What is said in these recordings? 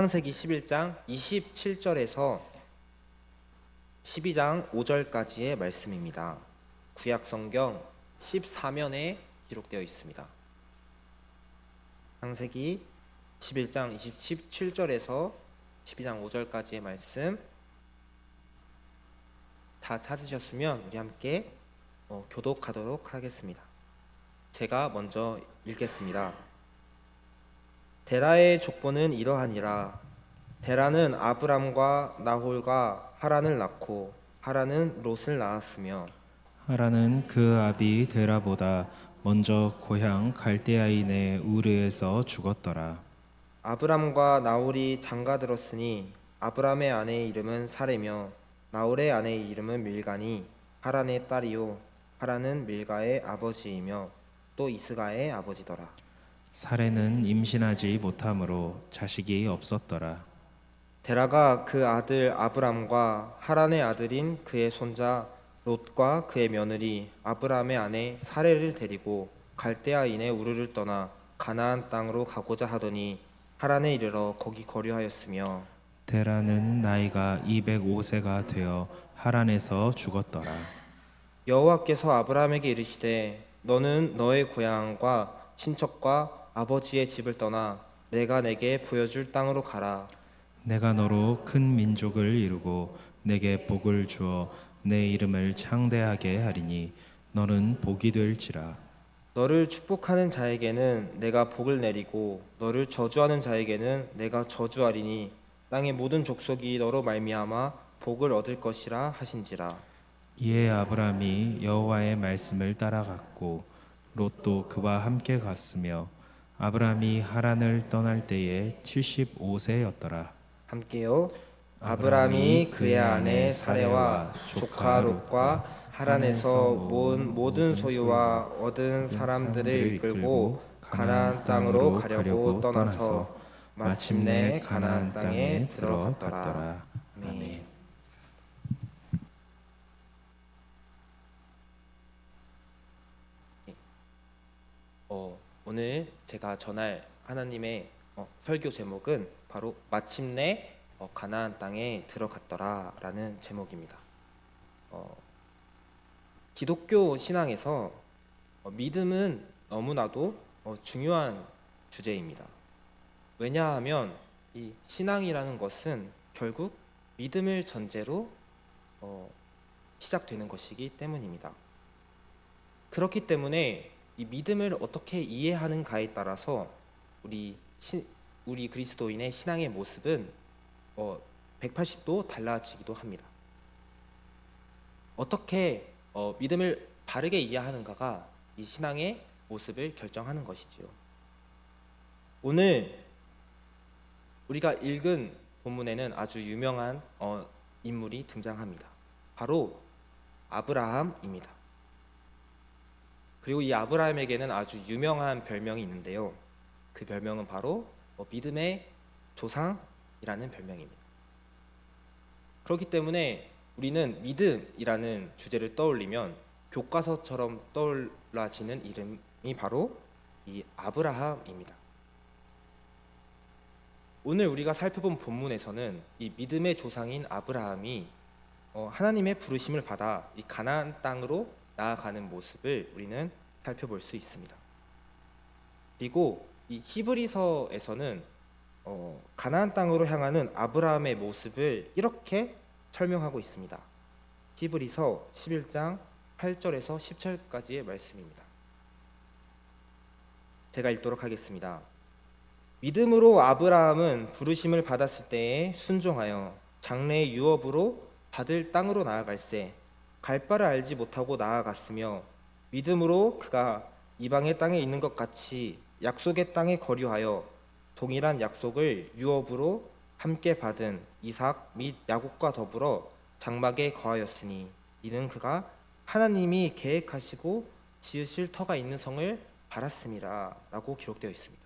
창세기 11장 27절에서 12장 5절까지의 말씀입니다. 구약 성경 14면에 기록되어 있습니다. 창세기 11장 27절에서 12장 5절까지의 말씀 다 찾으셨으면 우리 함께 교독하도록 하겠습니다. 제가 먼저 읽겠습니다. 데라의 족보는 이러하니라. 데라는 아브람과 나홀과 하란을 낳고 하란은 롯을 낳았으며 하란은 그 아비 데라보다 먼저 고향 갈대아인의 우르에서 죽었더라. 아브람과 나홀이 장가들었으니 아브람의 아내의 이름은 사레며 나홀의 아내의 이름은 밀가니 하란의 딸이요 하란은 밀가의 아버지이며 또 이스가의 아버지더라. 사레는 임신하지 못하므로 자식이 없었더라. 데라가 그 아들 아브람과 하란의 아들인 그의 손자 롯과 그의 며느리 아브람의 아내 사레를 데리고 갈대아인의 우르를 떠나 가나안 땅으로 가고자 하더니 하란에 이르러 거기 거류하였으며 데라는 나이가 205세가 되어 하란에서 죽었더라. 여호와께서 아브람에게 이르시되 너는 너의 고향과 친척과 아버지의 집을 떠나 내가 내게 보여줄 땅으로 가라. 내가 너로 큰 민족을 이루고 내게 복을 주어 내 이름을 창대하게 하리니 너는 복이 될지라. 너를 축복하는 자에게는 내가 복을 내리고 너를 저주하는 자에게는 내가 저주하리니 땅의 모든 족속이 너로 말미암아 복을 얻을 것이라 하신지라. 이에 아브람이 여호와의 말씀을 따라갔고 롯도 그와 함께 갔으며 아브람이 하란을 떠날 때에 75세였더라. 함께요. 아브람이 그의 아내 사레와 조카 롯과 하란에서 온 모든 소유와 얻은 사람들을 이끌고 가나안 땅으로 가려고 떠나서 마침내 가나안 땅에 들어갔더라. 아멘. 오늘 제가 전할 하나님의 설교 제목은 바로 마침내 가나안 땅에 들어갔더라라는 제목입니다. 기독교 신앙에서 믿음은 너무나도 중요한 주제입니다. 왜냐하면 이 신앙이라는 것은 결국 믿음을 전제로 시작되는 것이기 때문입니다. 그렇기 때문에 이 믿음을 어떻게 이해하는가에 따라서 우리 그리스도인의 신앙의 모습은 180도 달라지기도 합니다. 어떻게 믿음을 바르게 이해하는가가 이 신앙의 모습을 결정하는 것이지요. 오늘 우리가 읽은 본문에는 아주 유명한 인물이 등장합니다. 바로 아브라함입니다. 그리고 이 아브라함에게는 아주 유명한 별명이 있는데요. 그 별명은 바로 믿음의 조상이라는 별명입니다. 그렇기 때문에 우리는 믿음이라는 주제를 떠올리면 교과서처럼 떠올라지는 이름이 바로 이 아브라함입니다. 오늘 우리가 살펴본 본문에서는 이 믿음의 조상인 아브라함이 하나님의 부르심을 받아 이 가나안 땅으로 나아가는 모습을 우리는 살펴볼 수 있습니다. 그리고 이 히브리서에서는 가나안 땅으로 향하는 아브라함의 모습을 이렇게 설명하고 있습니다. 히브리서 11장 8절에서 10절까지의 말씀입니다. 제가 읽도록 하겠습니다. 믿음으로 아브라함은 부르심을 받았을 때에 순종하여 장래의 유업으로 받을 땅으로 나아갈새 갈 바를 알지 못하고 나아갔으며 믿음으로 그가 이방의 땅에 있는 것 같이 약속의 땅에 거류하여 동일한 약속을 유업으로 함께 받은 이삭 및 야곱과 더불어 장막에 거하였으니 이는 그가 하나님이 계획하시고 지으실 터가 있는 성을 바랐음이라 라고 기록되어 있습니다.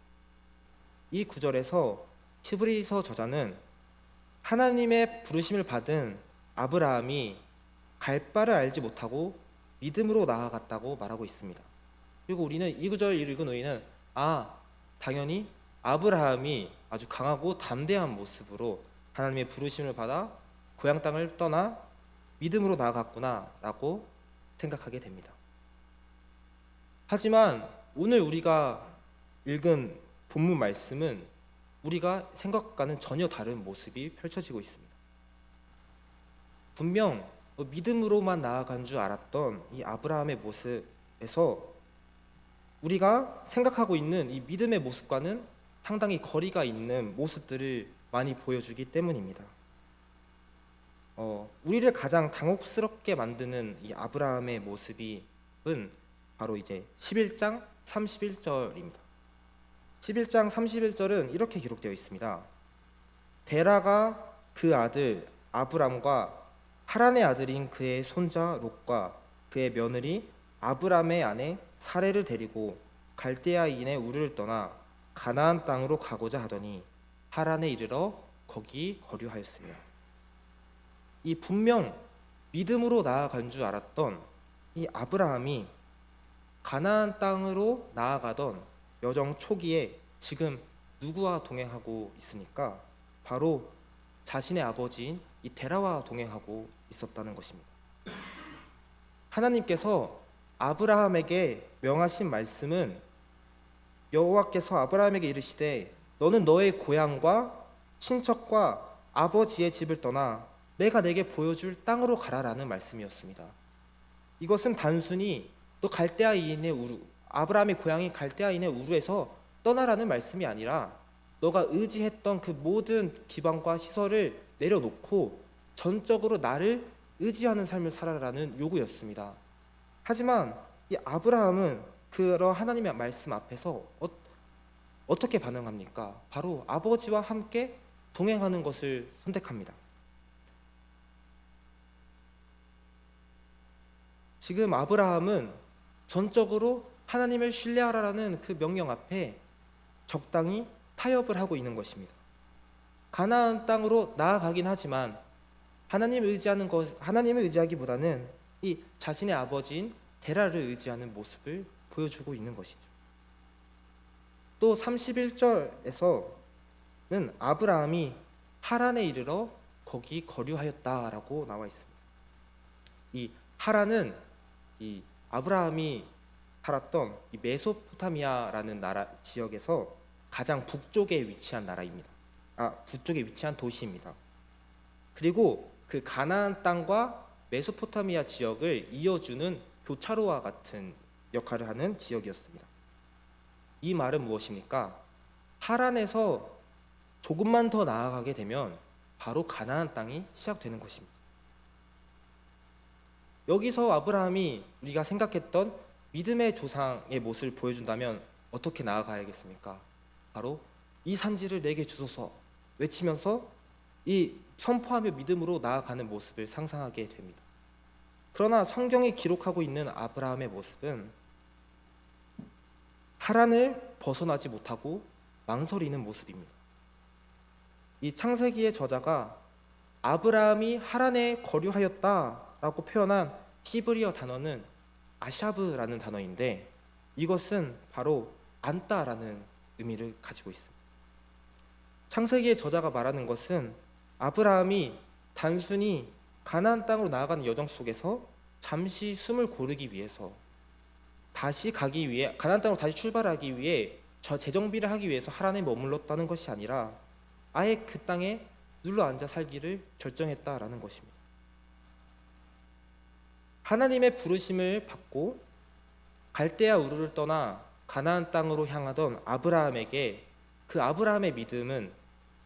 이 구절에서 히브리서 저자는 하나님의 부르심을 받은 아브라함이 갈 바를 알지 못하고 믿음으로 나아갔다고 말하고 있습니다. 그리고 우리는 이 구절을 읽은 우리는 당연히 아브라함이 아주 강하고 담대한 모습으로 하나님의 부르심을 받아 고향 땅을 떠나 믿음으로 나아갔구나라고 생각하게 됩니다. 하지만 오늘 우리가 읽은 본문 말씀은 우리가 생각과는 전혀 다른 모습이 펼쳐지고 있습니다. 분명 믿음으로만 나아간 줄 알았던 이 아브라함의 모습에서 우리가 생각하고 있는 이 믿음의 모습과는 상당히 거리가 있는 모습들을 많이 보여주기 때문입니다. 우리를 가장 당혹스럽게 만드는 이 아브라함의 모습은 바로 이제 11장 31절입니다. 11장 31절은 이렇게 기록되어 있습니다. 데라가 그 아들 아브람과 하란의 아들인 그의 손자 롯과 그의 며느리 아브람의 아내 사레를 데리고 갈대아인의 우르를 떠나 가나안 땅으로 가고자 하더니 하란에 이르러 거기 거류하였으며, 이 분명 믿음으로 나아간 줄 알았던 이 아브라함이 가나안 땅으로 나아가던 여정 초기에 지금 누구와 동행하고 있습니까? 바로 자신의 아버지인 이 데라와 동행하고 있었다는 것입니다. 하나님께서 아브라함에게 명하신 말씀은 여호와께서 아브라함에게 이르시되 너는 너의 고향과 친척과 아버지의 집을 떠나 내가 내게 보여줄 땅으로 가라라는 말씀이었습니다. 이것은 단순히 너 갈대아인의 우루, 아브라함의 고향인 갈대아인의 우루에서 떠나라는 말씀이 아니라 너가 의지했던 그 모든 기반과 시설을 내려놓고 전적으로 나를 의지하는 삶을 살아라는 요구였습니다. 하지만 이 아브라함은 그런 하나님의 말씀 앞에서 어떻게 반응합니까? 바로 아버지와 함께 동행하는 것을 선택합니다. 지금 아브라함은 전적으로 하나님을 신뢰하라는 그 명령 앞에 적당히 타협을 하고 있는 것입니다. 가나안 땅으로 나아가긴 하지만 하나님을 의지하기보다는 이 자신의 아버지인 데라를 의지하는 모습을 보여주고 있는 것이죠. 또 31절에서는 아브라함이 하란에 이르러 거기 거류하였다라고 나와 있습니다. 이 하란은 이 아브라함이 살았던 이 메소포타미아라는 나라 지역에서 가장 북쪽에 위치한 나라입니다. 북쪽에 위치한 도시입니다. 그리고 그 가나안 땅과 메소포타미아 지역을 이어주는 교차로와 같은 역할을 하는 지역이었습니다. 이 말은 무엇입니까? 하란에서 조금만 더 나아가게 되면 바로 가나안 땅이 시작되는 것입니다. 여기서 아브라함이 우리가 생각했던 믿음의 조상의 모습을 보여준다면 어떻게 나아가야겠습니까? 바로 이 산지를 내게 주소서 외치면서 이 선포하며 믿음으로 나아가는 모습을 상상하게 됩니다. 그러나 성경이 기록하고 있는 아브라함의 모습은 하란을 벗어나지 못하고 망설이는 모습입니다. 이 창세기의 저자가 아브라함이 하란에 거류하였다라고 표현한 히브리어 단어는 아샤브라는 단어인데 이것은 바로 앉다라는 의미를 가지고 있습니다. 창세기의 저자가 말하는 것은 아브라함이 단순히 가나안 땅으로 나아가는 여정 속에서 잠시 숨을 고르기 위해서 다시 가기 위해 가나안 땅으로 다시 출발하기 위해 재정비를 하기 위해서 하란에 머물렀다는 것이 아니라 아예 그 땅에 눌러 앉아 살기를 결정했다라는 것입니다. 하나님의 부르심을 받고 갈대아 우르를 떠나 가나안 땅으로 향하던 아브라함에게 그 아브라함의 믿음은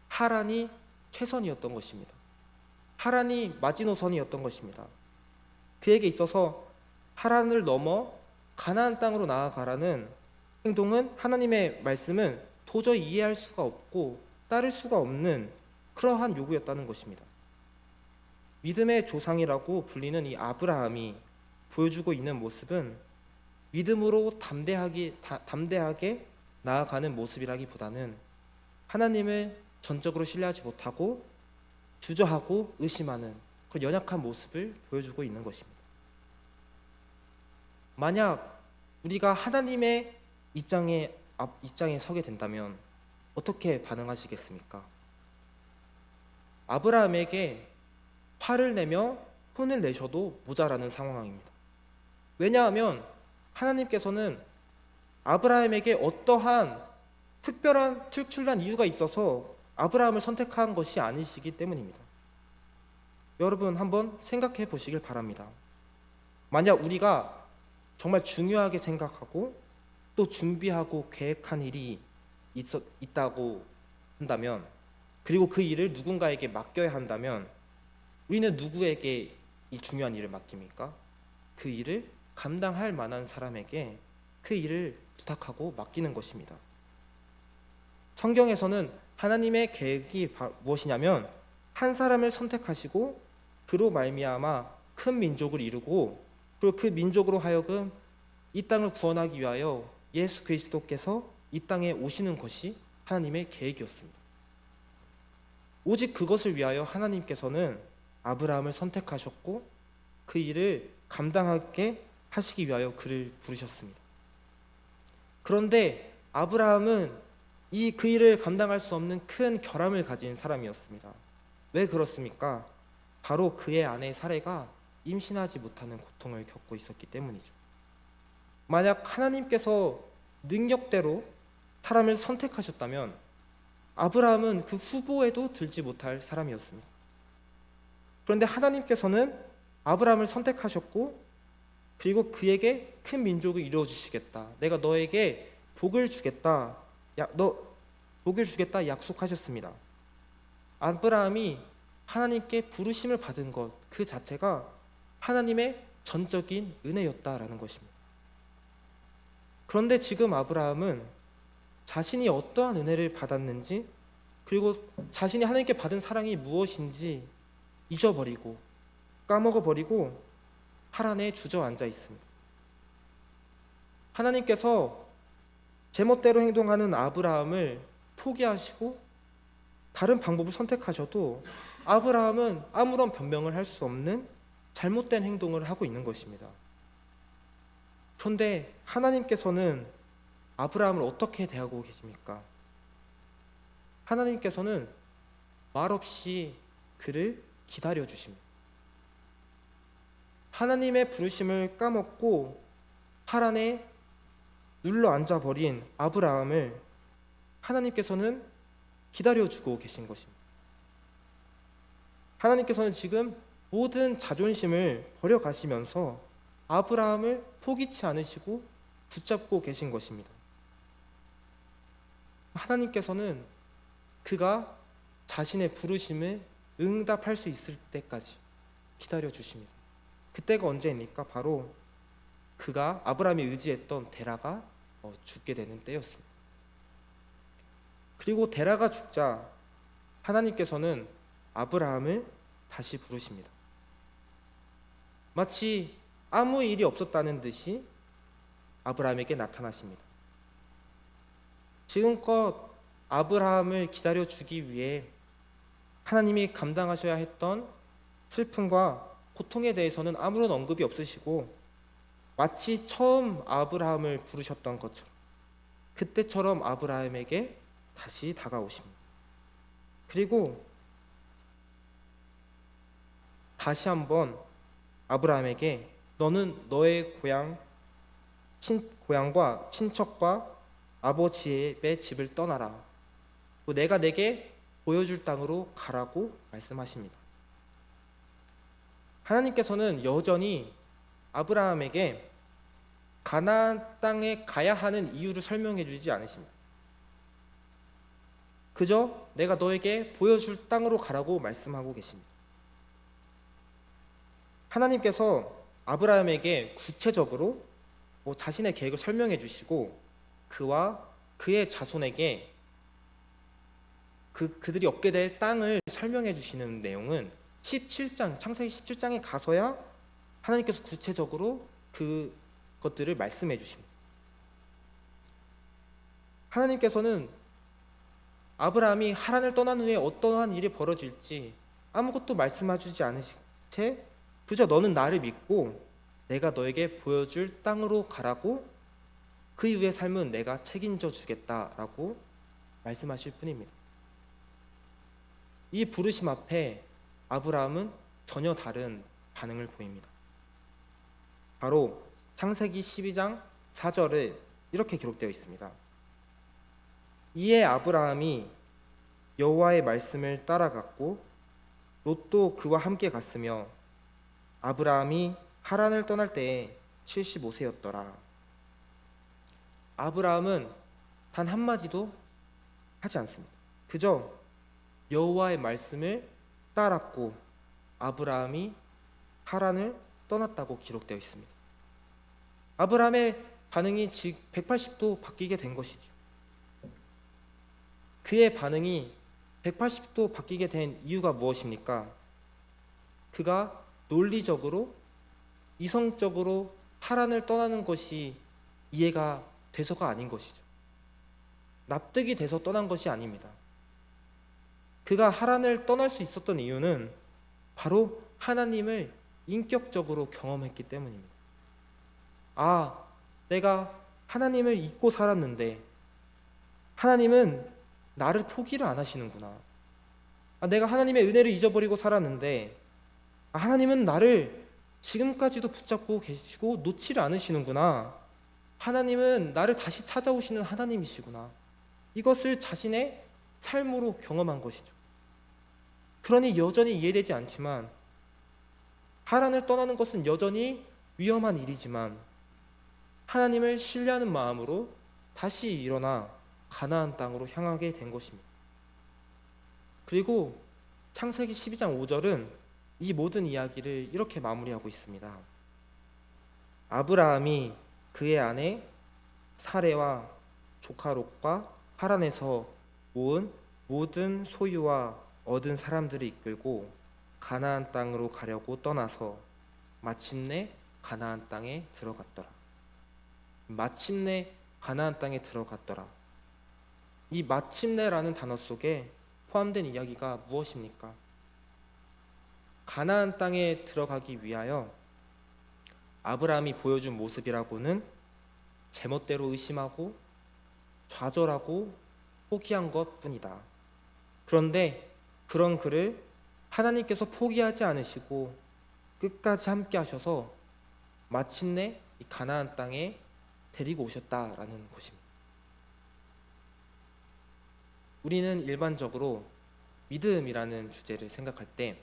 하란이 최선이었던 것입니다. 하란이 마지노선이었던 것입니다. 그에게 있어서 하란을 넘어 가나안 땅으로 나아가라는 행동은 하나님의 말씀은 도저히 이해할 수가 없고 따를 수가 없는 그러한 요구였다는 것입니다. 믿음의 조상이라고 불리는 이 아브라함이 보여주고 있는 모습은 믿음으로 담대하게 나아가는 모습이라기보다는 하나님을 전적으로 신뢰하지 못하고 주저하고 의심하는 그런 연약한 모습을 보여주고 있는 것입니다. 만약 우리가 하나님의 입장에 서게 된다면 어떻게 반응하시겠습니까? 아브라함에게 화를 내며 혼을 내셔도 모자라는 상황입니다. 왜냐하면 하나님께서는 아브라함에게 어떠한 특별한 특출난 이유가 있어서 아브라함을 선택한 것이 아니시기 때문입니다. 여러분 한번 생각해 보시길 바랍니다. 만약 우리가 정말 중요하게 생각하고 또 준비하고 계획한 일이 있다고 한다면, 그리고 그 일을 누군가에게 맡겨야 한다면 우리는 누구에게 이 중요한 일을 맡깁니까? 그 일을 감당할 만한 사람에게 그 일을 부탁하고 맡기는 것입니다. 성경에서는 하나님의 계획이 무엇이냐면 한 사람을 선택하시고 그로 말미암아 큰 민족을 이루고, 그리고 그 민족으로 하여금 이 땅을 구원하기 위하여 예수 그리스도께서 이 땅에 오시는 것이 하나님의 계획이었습니다. 오직 그것을 위하여 하나님께서는 아브라함을 선택하셨고 그 일을 감당하게 하시기 위하여 그를 부르셨습니다. 그런데 아브라함은 그 일을 감당할 수 없는 큰 결함을 가진 사람이었습니다. 왜 그렇습니까? 바로 그의 아내 사레가 임신하지 못하는 고통을 겪고 있었기 때문이죠. 만약 하나님께서 능력대로 사람을 선택하셨다면 아브라함은 그 후보에도 들지 못할 사람이었습니다. 그런데 하나님께서는 아브라함을 선택하셨고 그리고 그에게 큰 민족을 이루어 주시겠다, 내가 너에게 복을 주겠다, 복을 주겠다 약속하셨습니다. 아브라함이 하나님께 부르심을 받은 것 그 자체가 하나님의 전적인 은혜였다라는 것입니다. 그런데 지금 아브라함은 자신이 어떠한 은혜를 받았는지, 그리고 자신이 하나님께 받은 사랑이 무엇인지 잊어버리고 까먹어버리고 하란에 주저앉아 있습니다. 하나님께서 제멋대로 행동하는 아브라함을 포기하시고 다른 방법을 선택하셔도 아브라함은 아무런 변명을 할 수 없는 잘못된 행동을 하고 있는 것입니다. 그런데 하나님께서는 아브라함을 어떻게 대하고 계십니까? 하나님께서는 말없이 그를 기다려 주십니다. 하나님의 부르심을 까먹고 하란에 눌러 앉아버린 아브라함을 하나님께서는 기다려주고 계신 것입니다. 하나님께서는 지금 모든 자존심을 버려가시면서 아브라함을 포기치 않으시고 붙잡고 계신 것입니다. 하나님께서는 그가 자신의 부르심을 응답할 수 있을 때까지 기다려주십니다. 그때가 언제입니까? 바로 그가 아브라함이 의지했던 데라가 죽게 되는 때였습니다. 그리고 데라가 죽자 하나님께서는 아브라함을 다시 부르십니다. 마치 아무 일이 없었다는 듯이 아브라함에게 나타나십니다. 지금껏 아브라함을 기다려주기 위해 하나님이 감당하셔야 했던 슬픔과 고통에 대해서는 아무런 언급이 없으시고 마치 처음 아브라함을 부르셨던 것처럼 그때처럼 아브라함에게 다시 다가오십니다. 그리고 다시 한번 아브라함에게 너는 너의 고향과 친척과 아버지의 집을 떠나라. 또 내가 내게 보여줄 땅으로 가라고 말씀하십니다. 하나님께서는 여전히 아브라함에게 가나안 땅에 가야 하는 이유를 설명해 주지 않으십니다. 그저 내가 너에게 보여줄 땅으로 가라고 말씀하고 계십니다. 하나님께서 아브라함에게 구체적으로 자신의 계획을 설명해 주시고 그와 그의 자손에게 그들이 얻게 될 땅을 설명해 주시는 내용은 17장, 창세기 17장에 가서야 하나님께서 구체적으로 그것들을 말씀해 주십니다. 하나님께서는 아브라함이 하란을 떠난 후에 어떠한 일이 벌어질지 아무것도 말씀해주지 않으신 채 그저 너는 나를 믿고 내가 너에게 보여줄 땅으로 가라고, 그 이후의 삶은 내가 책임져 주겠다라고 말씀하실 뿐입니다. 이 부르심 앞에 아브라함은 전혀 다른 반응을 보입니다. 바로 창세기 12장 4절에 이렇게 기록되어 있습니다. 이에 아브라함이 여호와의 말씀을 따라갔고 롯도 그와 함께 갔으며 아브라함이 하란을 떠날 때에 75세였더라. 아브라함은 단 한마디도 하지 않습니다. 그저 여호와의 말씀을 따랐고 아브라함이 하란을 떠났다고 기록되어 있습니다. 아브라함의 반응이 즉 180도 바뀌게 된 것이죠. 그의 반응이 180도 바뀌게 된 이유가 무엇입니까? 그가 논리적으로 이성적으로 하란을 떠나는 것이 이해가 돼서가 아닌 것이죠. 납득이 돼서 떠난 것이 아닙니다. 그가 하란을 떠날 수 있었던 이유는 바로 하나님을 인격적으로 경험했기 때문입니다. 아, 내가 하나님을 잊고 살았는데 하나님은 나를 포기를 안 하시는구나. 아, 내가 하나님의 은혜를 잊어버리고 살았는데 하나님은 나를 지금까지도 붙잡고 계시고 놓지를 않으시는구나. 하나님은 나를 다시 찾아오시는 하나님이시구나. 이것을 자신의 삶으로 경험한 것이죠. 그러니 여전히 이해되지 않지만 하란을 떠나는 것은 여전히 위험한 일이지만 하나님을 신뢰하는 마음으로 다시 일어나 가나안 땅으로 향하게 된 것입니다. 그리고 창세기 12장 5절은 이 모든 이야기를 이렇게 마무리하고 있습니다. 아브라함이 그의 아내 사레와 조카 롯과 하란에서 모은 모든 소유와 얻은 사람들을 이끌고 가나안 땅으로 가려고 떠나서 마침내 가나안 땅에 들어갔더라. 마침내 가나안 땅에 들어갔더라. 이 마침내라는 단어 속에 포함된 이야기가 무엇입니까? 가나안 땅에 들어가기 위하여 아브라함이 보여준 모습이라고는 제멋대로 의심하고 좌절하고 포기한 것뿐이다. 그런데 그런 그를 하나님께서 포기하지 않으시고 끝까지 함께 하셔서 마침내 이 가나안 땅에 데리고 오셨다라는 것입니다. 우리는 일반적으로 믿음이라는 주제를 생각할 때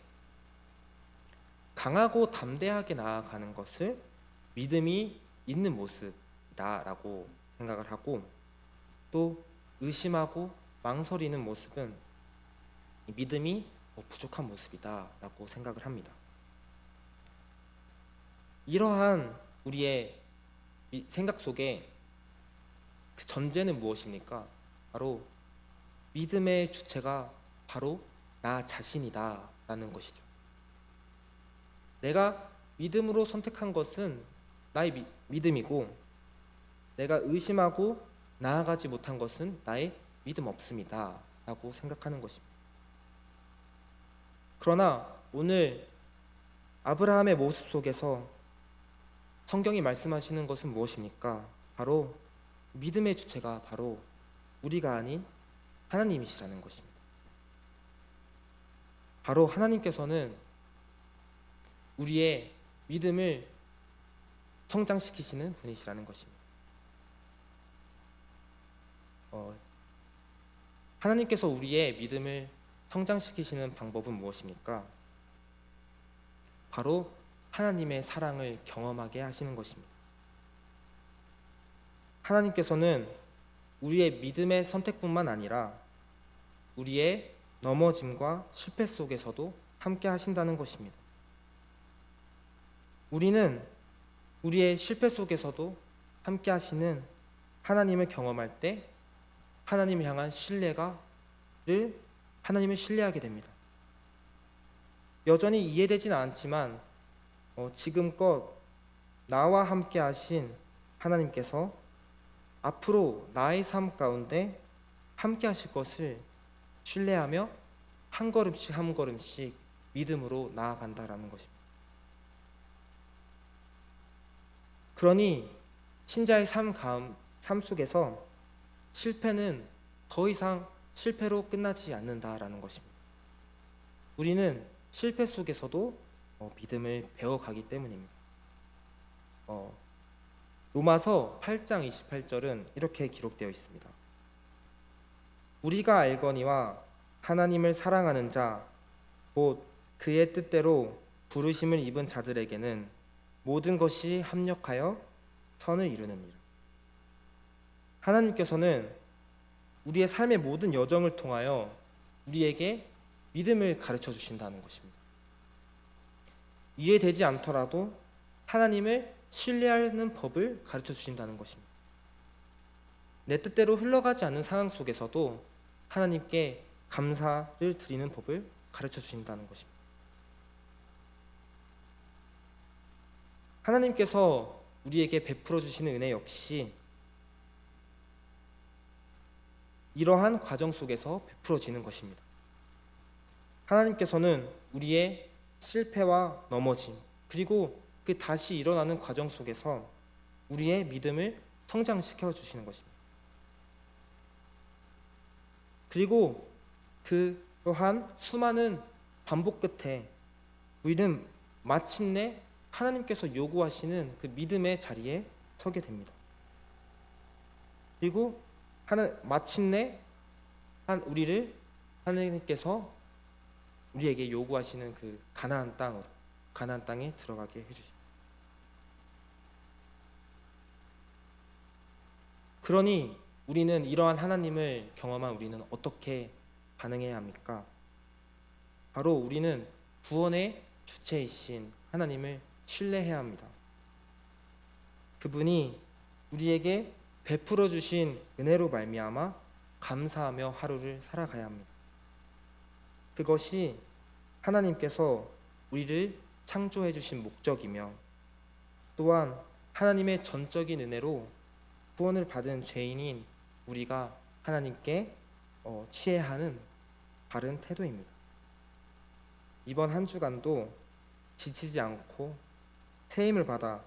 강하고 담대하게 나아가는 것을 믿음이 있는 모습이다라고 생각을 하고 또 의심하고 망설이는 모습은 믿음이 부족한 모습이다라고 생각을 합니다. 이러한 우리의 생각 속에 그 전제는 무엇입니까? 바로 믿음의 주체가 바로 나 자신이다라는 것이죠. 내가 믿음으로 선택한 것은 나의 믿음이고 내가 의심하고 나아가지 못한 것은 나의 믿음 없음이다 라고 생각하는 것입니다. 그러나 오늘 아브라함의 모습 속에서 성경이 말씀하시는 것은 무엇입니까? 바로 믿음의 주체가 바로 우리가 아닌 하나님이시라는 것입니다. 바로 하나님께서는 우리의 믿음을 성장시키시는 분이시라는 것입니다. 하나님께서 우리의 믿음을 성장시키시는 방법은 무엇입니까? 바로 하나님의 사랑을 경험하게 하시는 것입니다. 하나님께서는 우리의 믿음의 선택뿐만 아니라 우리의 넘어짐과 실패 속에서도 함께 하신다는 것입니다. 우리는 우리의 실패 속에서도 함께 하시는 하나님을 경험할 때 하나님을 향한 하나님을 신뢰하게 됩니다. 여전히 이해되지는 않지만 지금껏 나와 함께 하신 하나님께서 앞으로 나의 삶 가운데 함께 하실 것을 신뢰하며 한 걸음씩 한 걸음씩 믿음으로 나아간다라는 것입니다. 그러니 신자의 삶 속에서 실패는 더 이상 실패로 끝나지 않는다라는 것입니다. 우리는 실패 속에서도 믿음을 배워가기 때문입니다. 로마서 8장 28절은 이렇게 기록되어 있습니다. 우리가 알거니와 하나님을 사랑하는 자, 곧 그의 뜻대로 부르심을 입은 자들에게는 모든 것이 합력하여 선을 이루느니라. 하나님께서는 우리의 삶의 모든 여정을 통하여 우리에게 믿음을 가르쳐 주신다는 것입니다. 이해되지 않더라도 하나님을 신뢰하는 법을 가르쳐 주신다는 것입니다. 내 뜻대로 흘러가지 않는 상황 속에서도 하나님께 감사를 드리는 법을 가르쳐 주신다는 것입니다. 하나님께서 우리에게 베풀어 주시는 은혜 역시 이러한 과정 속에서 베풀어지는 것입니다. 하나님께서는 우리의 실패와 넘어짐, 그리고 그 다시 일어나는 과정 속에서 우리의 믿음을 성장시켜 주시는 것입니다. 그리고 그러한 수많은 반복 끝에 우리는 마침내 하나님께서 요구하시는 그 믿음의 자리에 서게 됩니다. 그리고 마침내 우리를 하나님께서 우리에게 요구하시는 그 가나안 땅에 들어가게 해주십니다. 그러니 우리는 이러한 하나님을 경험한 우리는 어떻게 반응해야 합니까? 바로 우리는 구원의 주체이신 하나님을 신뢰해야 합니다. 그분이 우리에게 베풀어 주신 은혜로 말미암아 감사하며 하루를 살아가야 합니다. 그것이 하나님께서 우리를 창조해 주신 목적이며 또한 하나님의 전적인 은혜로 구원을 받은 죄인인 우리가 하나님께 취해야 하는 바른 태도입니다. 이번 한 주간도 지치지 않고 새 힘을 받아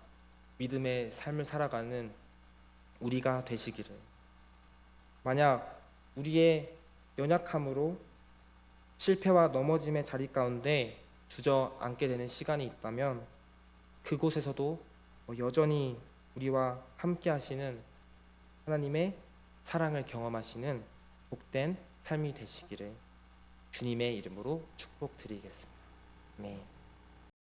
믿음의 삶을 살아가는 우리가 되시기를. 만약 우리의 연약함으로 실패와 넘어짐의 자리 가운데 주저앉게 되는 시간이 있다면 그곳에서도 여전히 우리와 함께 하시는 하나님의 사랑을 경험하시는 복된 삶이 되시기를 주님의 이름으로 축복드리겠습니다. 네.